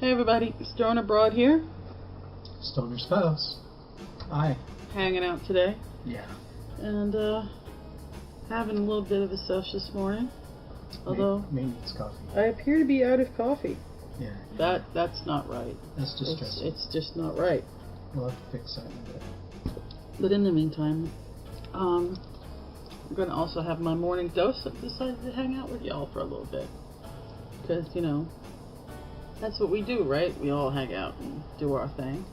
Hey everybody, Stoner Broad here. Stoner Spouse. Hi. Hanging out today. Yeah. And having a little bit of a sesh this morning. Although maybe it's coffee. I appear to be out of coffee. Yeah. That's not right. That's distressing. It's just not right. We'll have to fix that in a bit. But in the meantime, I'm going to also have my morning dose. I've decided to hang out with y'all for a little bit. Because, you know, that's what we do, right? We all hang out and do our thing.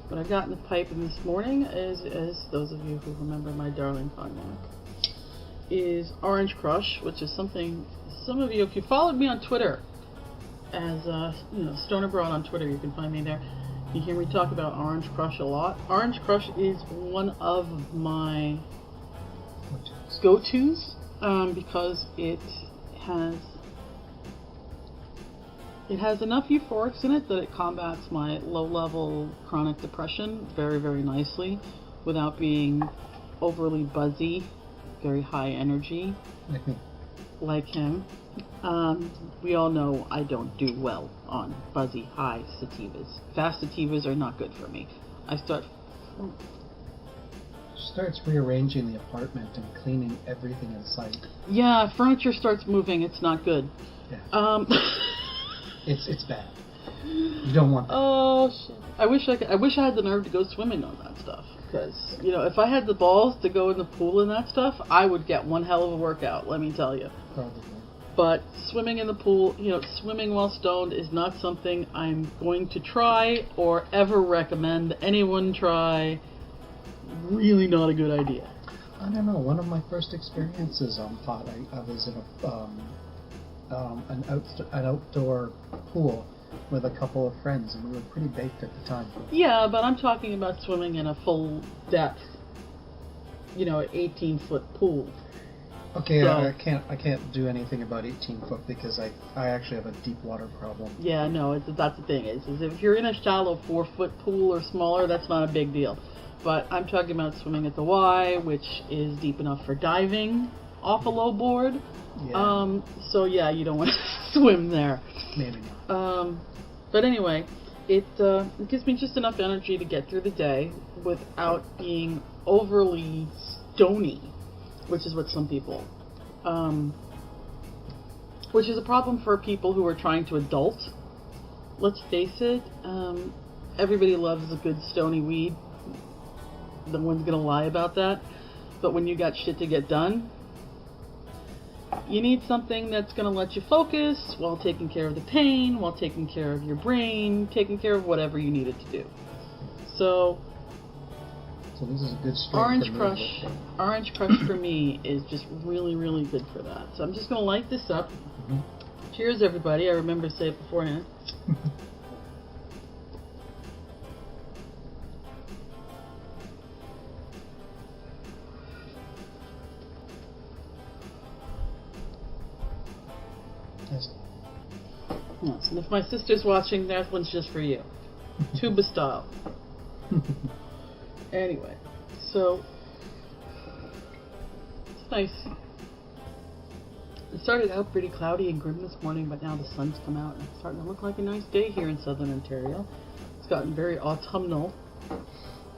What I got in the pipe this morning is, as those of you who remember my darling cognac, is Orange Crush, which is something some of you, if you followed me on Twitter, as Stoner Broad on Twitter, you can find me there. You hear me talk about Orange Crush a lot. Orange Crush is one of my go-tos because it has enough euphorics in it that it combats my low-level chronic depression very, very nicely without being overly buzzy, very high energy, like him. We all know I don't do well on buzzy, high sativas. Fast sativas are not good for me. Starts rearranging the apartment and cleaning everything in sight. Yeah, furniture starts moving. It's not good. Yeah. It's bad. You don't want that. Oh shit! I wish I had the nerve to go swimming on that stuff. Because if I had the balls to go in the pool and that stuff, I would get one hell of a workout. Let me tell you. Probably. But swimming in the pool, swimming while stoned is not something I'm going to try or ever recommend anyone try. Really not a good idea. I don't know. One of my first experiences on pot, I was in an outdoor pool with a couple of friends, and we were pretty baked at the time. Yeah, but I'm talking about swimming in a full depth, 18-foot pool. Okay, so, I can't do anything about 18-foot because I actually have a deep water problem. Yeah, no, that's the thing is if you're in a shallow 4-foot pool or smaller, that's not a big deal. But I'm talking about swimming at the Y, which is deep enough for diving off a low board. Yeah. So yeah, you don't want to swim there. Maybe not. But anyway, it gives me just enough energy to get through the day without being overly stony, which is what some people, which is a problem for people who are trying to adult. Let's face it, everybody loves a good stony weed. No one's gonna lie about that. But when you got shit to get done, you need something that's going to let you focus while taking care of the pain, while taking care of your brain, taking care of whatever you need it to do. So this is a good strain. Orange Crush for me is just really, really good for that. So I'm just going to light this up. Mm-hmm. Cheers, everybody. I remember to say it beforehand. Yes, and if my sister's watching, that one's just for you. Tuba style. Anyway, so it's nice. It started out pretty cloudy and grim this morning, but now the sun's come out and it's starting to look like a nice day here in southern Ontario. It's gotten very autumnal.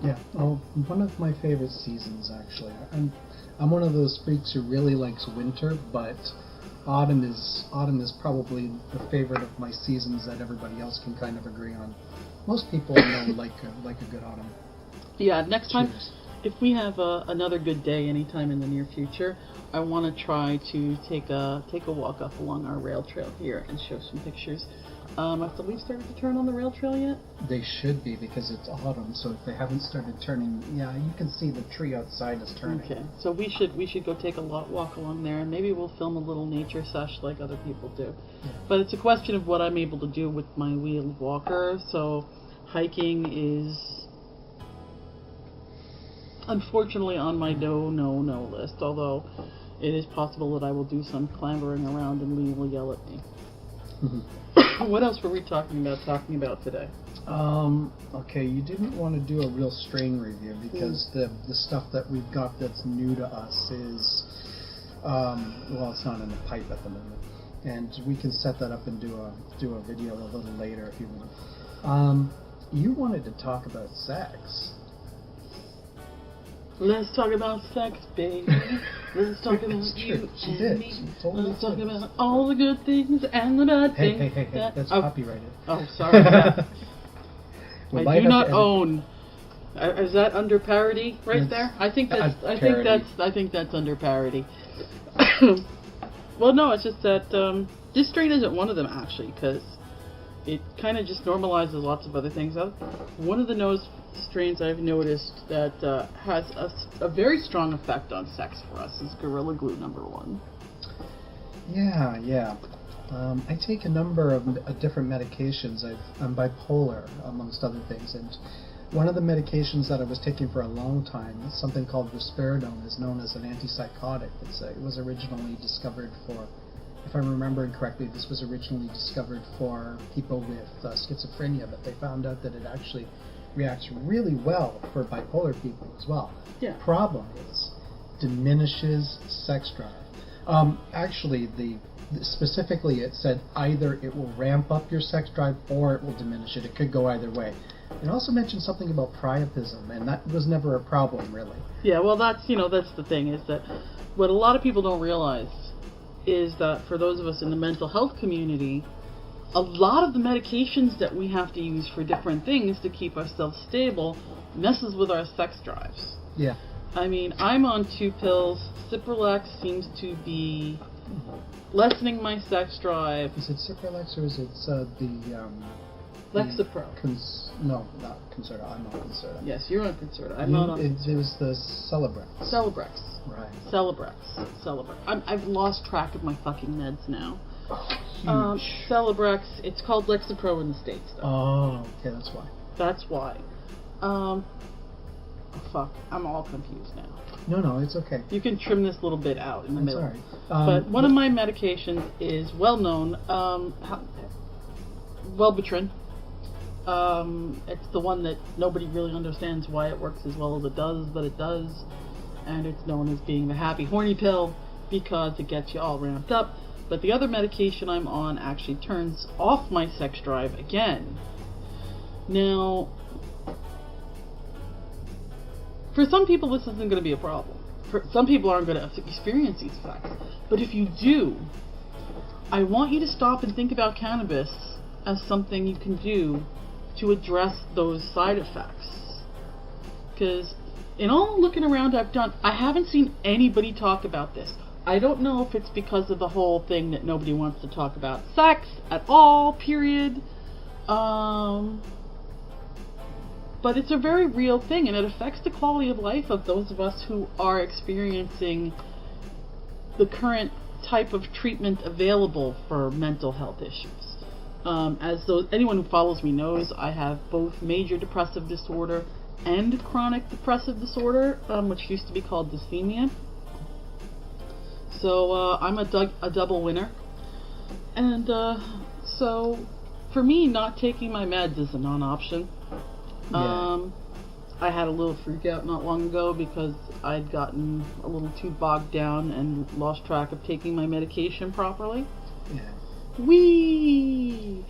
Yeah, one of my favorite seasons, actually. I'm one of those freaks who really likes winter, but autumn is probably the favorite of my seasons that everybody else can kind of agree on. Most people like a good autumn. Yeah, next time, if we have another good day anytime in the near future, I want to try to take a walk up along our rail trail here and show some pictures. Have the leaves started to turn on the rail trail yet? They should be, because it's autumn, so if they haven't started turning, yeah, you can see the tree outside is turning. Okay, so we should go take a walk along there, and maybe we'll film a little nature sesh like other people do. Yeah. But it's a question of what I'm able to do with my wheeled walker, so hiking is unfortunately on my no list, although it is possible that I will do some clambering around and Lee will yell at me. Mm-hmm. What else were we talking about today? Okay, you didn't want to do a real strain review because the stuff that we've got that's new to us is, well, it's not in the pipe at the moment. and we can set that up and do a video a little later if you want. You wanted to talk about sex. Let's talk about sex, baby. Let's talk about you She and did. me. She totally Let's talk did. about all the good things and the bad things. Hey, that's copyrighted. Oh, sorry. Yeah. We I might do have not to edit- own. Is that under parody right It's there? I think that's. parody. I think that's under parody. Well, no, it's just that this strain isn't one of them actually, because it kind of just normalizes lots of other things. One of the nose strains I've noticed that has a very strong effect on sex for us is Gorilla Glue #1. Yeah. I take a number of different medications. I'm bipolar, amongst other things, and one of the medications that I was taking for a long time is something called risperidone, is known as an antipsychotic. It was originally discovered for, if I'm remembering correctly, this was originally discovered for people with schizophrenia, but they found out that it actually reacts really well for bipolar people as well. Yeah. Problem is, diminishes sex drive. Actually, specifically it said either it will ramp up your sex drive or it will diminish it. It could go either way. It also mentioned something about priapism, and that was never a problem, really. Yeah, well, that's the thing, is that what a lot of people don't realize is that for those of us in the mental health community, a lot of the medications that we have to use for different things to keep ourselves stable messes with our sex drives. Yeah. I mean, I'm on 2 pills. Cipralex seems to be lessening my sex drive. Is it Cipralex or is it Lexapro. No, not Concerta. I'm on Concerta. Yes, you're on Concerta. I'm not on It was the Celebrex. Celebrex. Right. Celebrex. I've lost track of my fucking meds now. Oh, huge. Celebrex. It's called Lexapro in the States, though. Oh, okay, that's why. That's why. Fuck. I'm all confused now. No, it's okay. You can trim this little bit out in the middle. Sorry. But one of my medications is well known. Wellbutrin. It's the one that nobody really understands why it works as well as it does, but it does. And it's known as being the happy horny pill because it gets you all ramped up. But the other medication I'm on actually turns off my sex drive again. Now, for some people this isn't going to be a problem. For some people aren't going to experience these effects. But if you do, I want you to stop and think about cannabis as something you can do to address those side effects. Because in all looking around I've done, I haven't seen anybody talk about this. I don't know if it's because of the whole thing that nobody wants to talk about sex at all, period. But it's a very real thing, and it affects the quality of life of those of us who are experiencing the current type of treatment available for mental health issues. Anyone who follows me knows, I have both major depressive disorder and chronic depressive disorder, which used to be called dysthymia. So I'm a double winner. And so for me, not taking my meds is a non-option. Yeah. I had a little freak out not long ago because I'd gotten a little too bogged down and lost track of taking my medication properly. Yeah. Whee!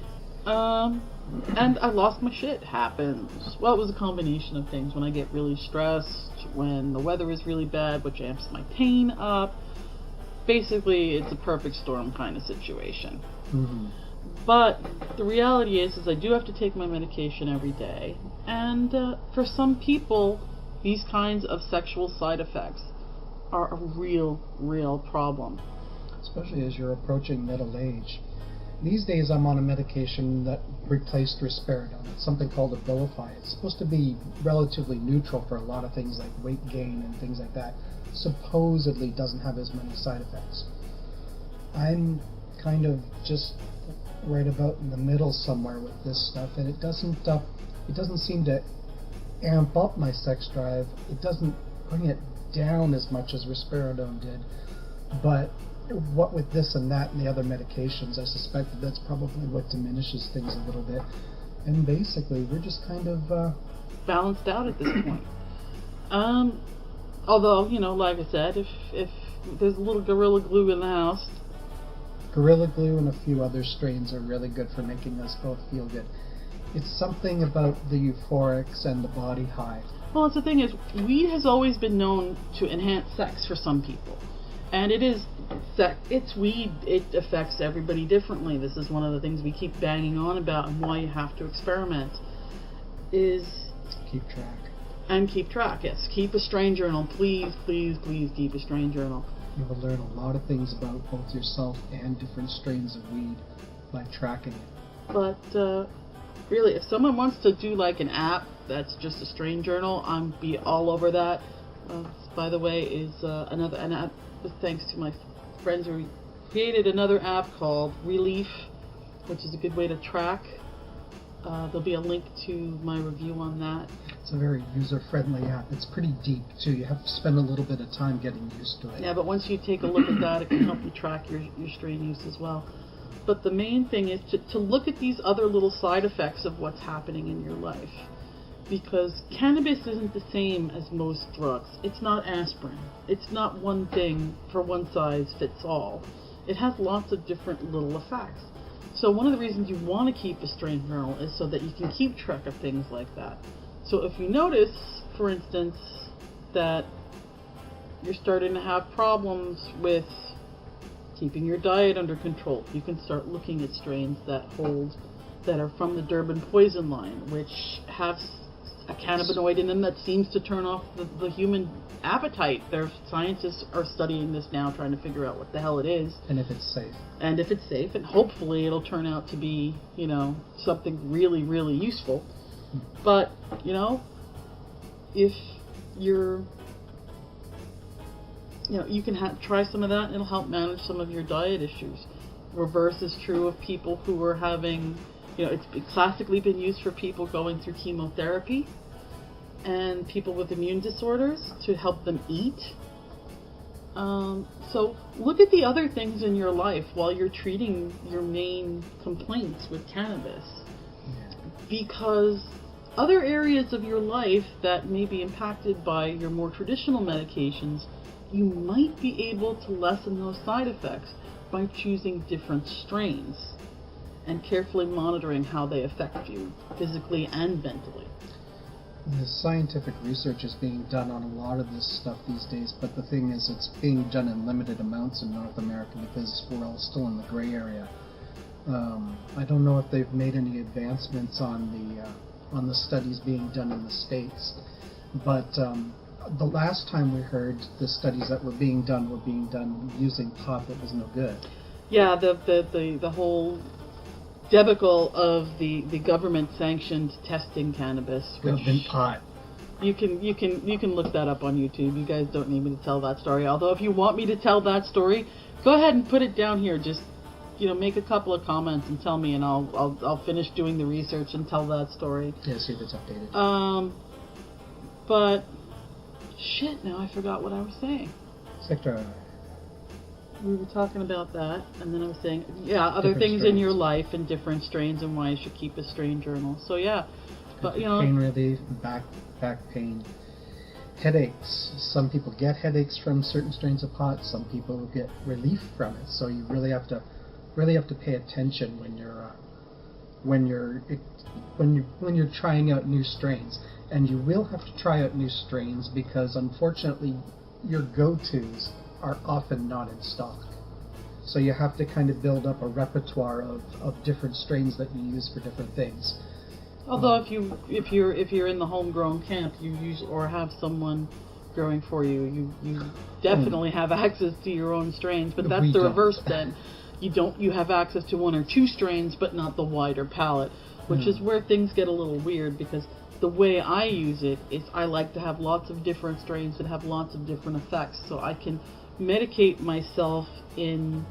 And I lost my shit. Happens. Well, it was a combination of things. When I get really stressed, when the weather is really bad, which amps my pain up. Basically, it's a perfect storm kind of situation. Mm-hmm. But the reality is I do have to take my medication every day. And for some people, these kinds of sexual side effects are a real problem. Especially as you're approaching middle age. These days I'm on a medication that replaced risperidone. It's something called Abilify. It's supposed to be relatively neutral for a lot of things like weight gain and things like that. Supposedly doesn't have as many side effects. I'm kind of just right about in the middle somewhere with this stuff, and it doesn't seem to amp up my sex drive. It doesn't bring it down as much as risperidone did, but what with this and that and the other medications, I suspect that's probably what diminishes things a little bit. And basically, we're just kind of balanced out at this point. Although, like I said, if there's a little Gorilla Glue in the house, Gorilla Glue and a few other strains are really good for making us both feel good. It's something about the euphorics and the body high. Well, it's the thing is, weed has always been known to enhance sex for some people. And it's weed, it affects everybody differently. This is one of the things we keep banging on about, and why you have to experiment is... Keep track. And keep track, yes. Keep a strain journal. Please, please, please keep a strain journal. You will learn a lot of things about both yourself and different strains of weed by tracking it. But, really, if someone wants to do like an app that's just a strain journal, I'm be all over that. By the way, is an app, thanks to my friends who created another app called Relief, which is a good way to track. There'll be a link to my review on that. It's a very user-friendly app. It's pretty deep, too. You have to spend a little bit of time getting used to it. Yeah, but once you take a look at that, it can help you track your strain use as well. But the main thing is to look at these other little side effects of what's happening in your life. Because cannabis isn't the same as most drugs. It's not aspirin. It's not one thing for one size fits all. It has lots of different little effects. So one of the reasons you want to keep a strain journal is so that you can keep track of things like that. So if you notice, for instance, that you're starting to have problems with keeping your diet under control, you can start looking at strains that are from the Durban poison line, which have a cannabinoid in them that seems to turn off the human appetite. Their scientists are studying this now, trying to figure out what the hell it is. And if it's safe. And if it's safe, and hopefully it'll turn out to be, something really, really useful. But, if you can try some of that, and it'll help manage some of your diet issues. Reverse is true of people who are having, it's classically been used for people going through chemotherapy and people with immune disorders to help them eat. So look at the other things in your life while you're treating your main complaints with cannabis. Yeah. Because other areas of your life that may be impacted by your more traditional medications, you might be able to lessen those side effects by choosing different strains and carefully monitoring how they affect you physically and mentally. The scientific research is being done on a lot of this stuff these days, but the thing is, it's being done in limited amounts in North America because we're all still in the gray area. I don't know if they've made any advancements on the studies being done in the States, but the last time we heard the studies that were being done using pot that was no good. Yeah, the whole debacle of the government sanctioned testing cannabis. Government pot. You can look that up on YouTube. You guys don't need me to tell that story. Although if you want me to tell that story, go ahead and put it down here. Just make a couple of comments and tell me, and I'll finish doing the research and tell that story. Yeah, see if it's updated. But shit, now I forgot what I was saying. Sector. We were talking about that, and then I was saying, other Different things strains. in your life and different strains, and why you should keep a strain journal. So yeah, but pain relief, back pain, headaches. Some people get headaches from certain strains of pot. Some people get relief from it. So you really have to pay attention when you're trying out new strains. And you will have to try out new strains because unfortunately your go-tos are often not in stock. So you have to kind of build up a repertoire of different strains that you use for different things. Although if you're in the homegrown camp, you use or have someone growing for you, you definitely have access to your own strains. But that's the reverse then. You have access to one or two strains, but not the wider palette, which is where things get a little weird, because the way I use it is I like to have lots of different strains that have lots of different effects, so I can medicate myself in...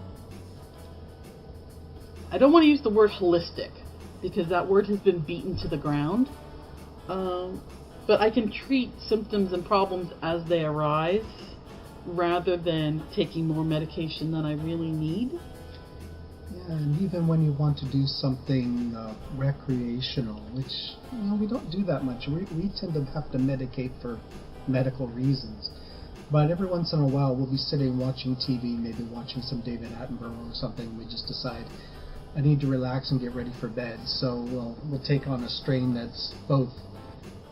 I don't want to use the word holistic, because that word has been beaten to the ground. But I can treat symptoms and problems as they arise, rather than taking more medication than I really need. Yeah, and even when you want to do something recreational, which we don't do that much. We tend to have to medicate for medical reasons. But every once in a while, we'll be sitting watching TV, maybe watching some David Attenborough or something. We just decide, I need to relax and get ready for bed. So we'll take on a strain that's both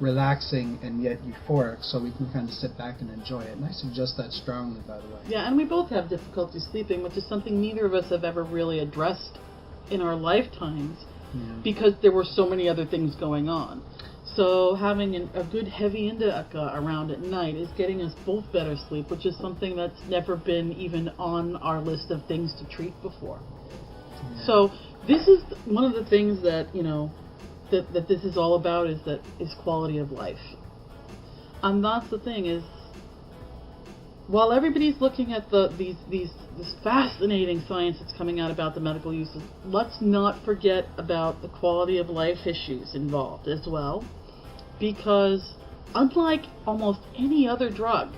relaxing and yet euphoric, so we can kind of sit back and enjoy it. And I suggest that strongly, by the way. Yeah, and we both have difficulty sleeping, which is something neither of us have ever really addressed in our lifetimes, because there were so many other things going on. So having a good heavy indica around at night is getting us both better sleep, which is something that's never been even on our list of things to treat before. Yeah. So this is one of the things that, you know, that this is all about, is quality of life. And that's the thing, is while everybody's looking at this fascinating science that's coming out about the medical uses, let's not forget about the quality of life issues involved as well, because unlike almost any other drug,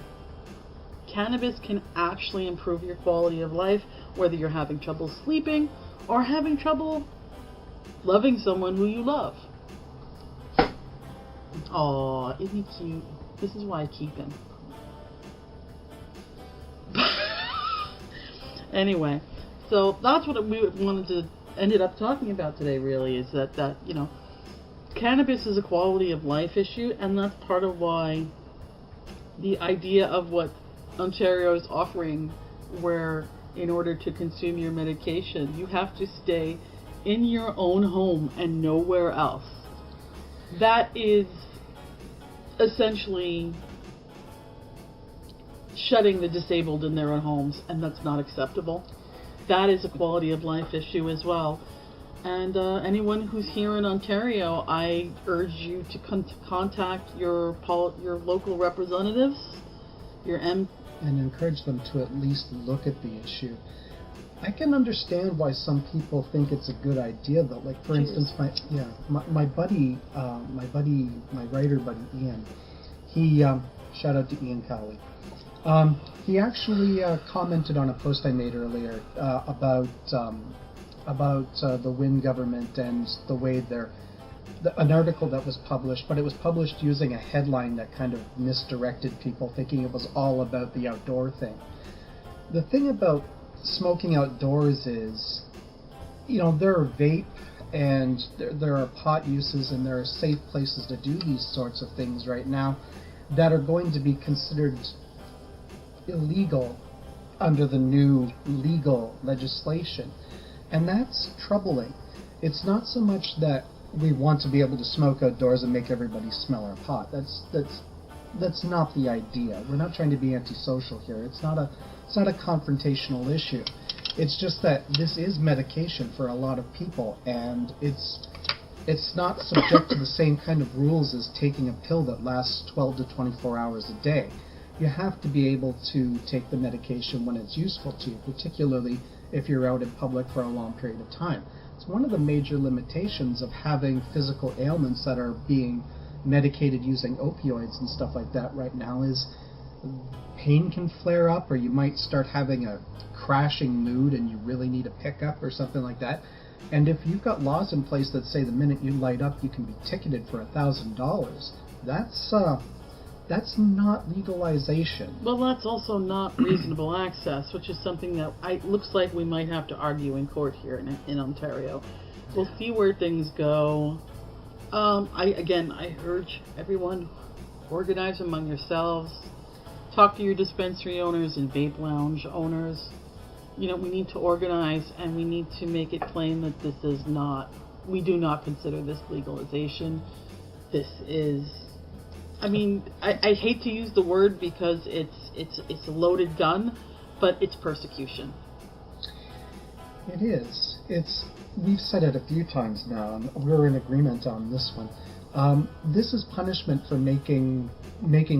cannabis can actually improve your quality of life, whether you're having trouble sleeping or having trouble loving someone who you love. Aw, isn't he cute? This is why I keep him. Anyway, so that's what we wanted to ended up talking about today, really, is that you know, cannabis is a quality of life issue, and that's part of why the idea of what Ontario is offering, where in order to consume your medication, you have to stay in your own home and nowhere else. That is essentially shutting the disabled in their own homes, and that's not acceptable. That is a quality of life issue as well. And anyone who's here in Ontario, I urge you to contact your local representatives, and encourage them to at least look at the issue. I can understand why some people think it's a good idea, though. Like, for instance, my writer buddy Ian, he shout out to Ian Cowley. He actually commented on a post I made earlier about the Wynne government and the way an article that was published, but it was published using a headline that kind of misdirected people, thinking it was all about the outdoor thing. The thing about smoking outdoors is, you know, there are vape and there are pot uses, and there are safe places to do these sorts of things right now that are going to be considered illegal under the new legal legislation. And that's troubling. It's not so much that we want to be able to smoke outdoors and make everybody smell our pot. That's not the idea. We're not trying to be antisocial here. It's not a confrontational issue. It's just that this is medication for a lot of people, and it's not subject to the same kind of rules as taking a pill that lasts 12 to 24 hours a day. You have to be able to take the medication when it's useful to you, particularly if you're out in public for a long period of time. It's one of the major limitations of having physical ailments that are being medicated using opioids and stuff like that right now, is pain can flare up, or you might start having a crashing mood and you really need a pickup or something like that. And if you've got laws in place that say the minute you light up you can be ticketed for $1,000, that's not legalization. Well, that's also not reasonable access, which is something that looks like we might have to argue in court here in Ontario. We'll see where things go. I urge everyone, organize among yourselves. Talk to your dispensary owners and vape lounge owners. You know, we need to organize, and we need to make it plain that we do not consider this legalization. This is, I hate to use the word because it's a loaded gun, but it's persecution. It is. We've said it a few times now, and we're in agreement on this one. This is punishment for making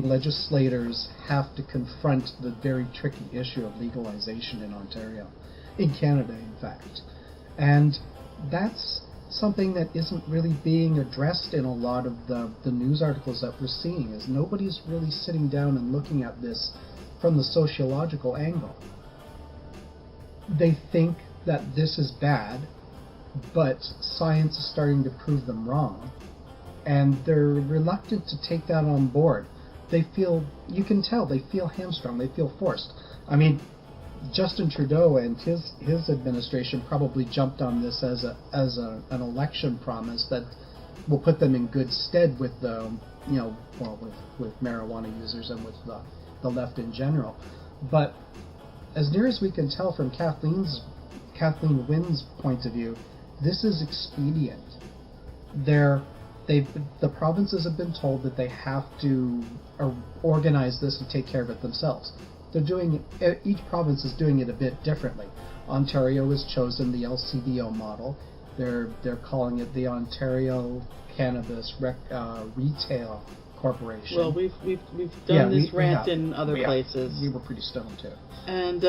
legislators have to confront the very tricky issue of legalization in Ontario, in Canada, in fact. And that's something that isn't really being addressed in a lot of the news articles that we're seeing, is nobody's really sitting down and looking at this from the sociological angle. They think that this is bad, but science is starting to prove them wrong. And they're reluctant to take that on board. they feel, you can tell, they feel hamstrung, they feel forced. I mean, Justin Trudeau and his administration probably jumped on this as an election promise that will put them in good stead with the, with marijuana users and with the left in general. But as near as we can tell from Kathleen Wynne's point of view, this is expedient. The provinces have been told that they have to organize this and take care of it themselves. Each province is doing it a bit differently. Ontario has chosen the LCBO model. They're calling it the Ontario Cannabis Retail Corporation. Well, we've done this rant in other places. We were pretty stoned too. And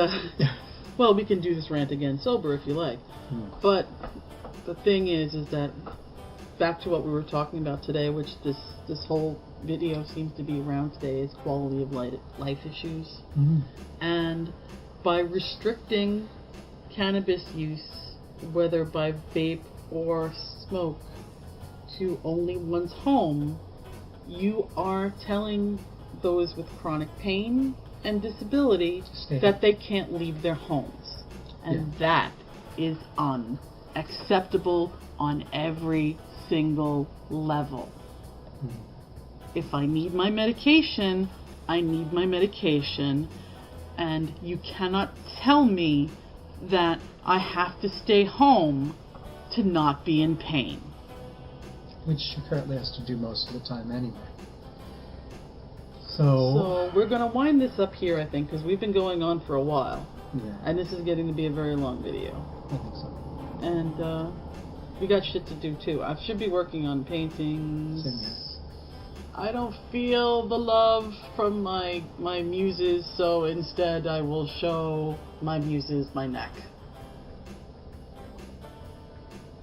well, we can do this rant again sober if you like. But the thing is that back to what we were talking about today, which this whole video seems to be around today, is quality of life issues. Mm-hmm. And by restricting cannabis use, whether by vape or smoke, to only one's home, you are telling those with chronic pain and disability that they can't leave their homes. And that is unacceptable on every single level. If I need my medication, I need my medication, and you cannot tell me that I have to stay home to not be in pain. Which she currently has to do most of the time anyway. So we're going to wind this up here, I think, because we've been going on for a while. Yeah. And this is getting to be a very long video. I think so. And we got shit to do too. I should be working on paintings. Same here. I don't feel the love from my muses, so instead I will show my muses my neck.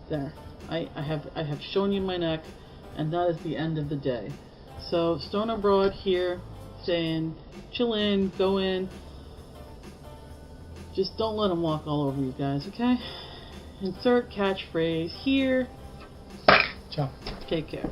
There. I have shown you my neck, and that is the end of the day. So Stone Abroad here saying, chill in, go in. Just don't let them walk all over you guys, okay? Insert catchphrase here. Ciao. Take care.